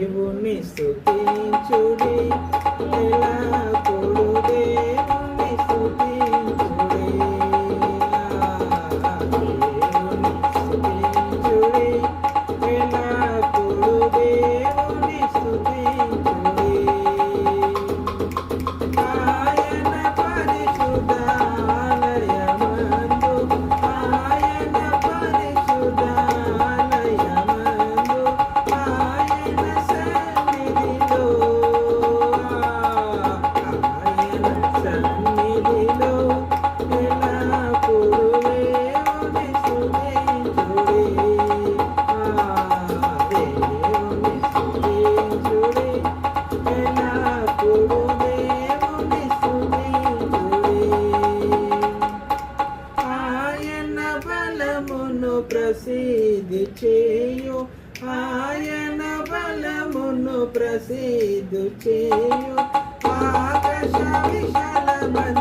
దేవుని స్తుతించుడి ఎల్లప్పుడూ దేవుని స్తుతించుడి దేవుని స్తుతించుడి ఎల్లప్పుడూ దేవుని స్తుతించుడి ఆయన పరిశుద్ధాలయమందు ఆయన పరిశుద్ధాలయమందు ఆయన సన్నిధిలో ఎల్లప్పుడూ దేవుని స్తుతించుడి దేవుని స్తుతించుడి ఎల్లప్పుడూ దేవుని స్తుతించుడి ఆయన బలమును ప్రసిద్ధి చేయు ఆయన బలమును ప్రసిద్ధి చేయు ఆకాశ విశాలమందు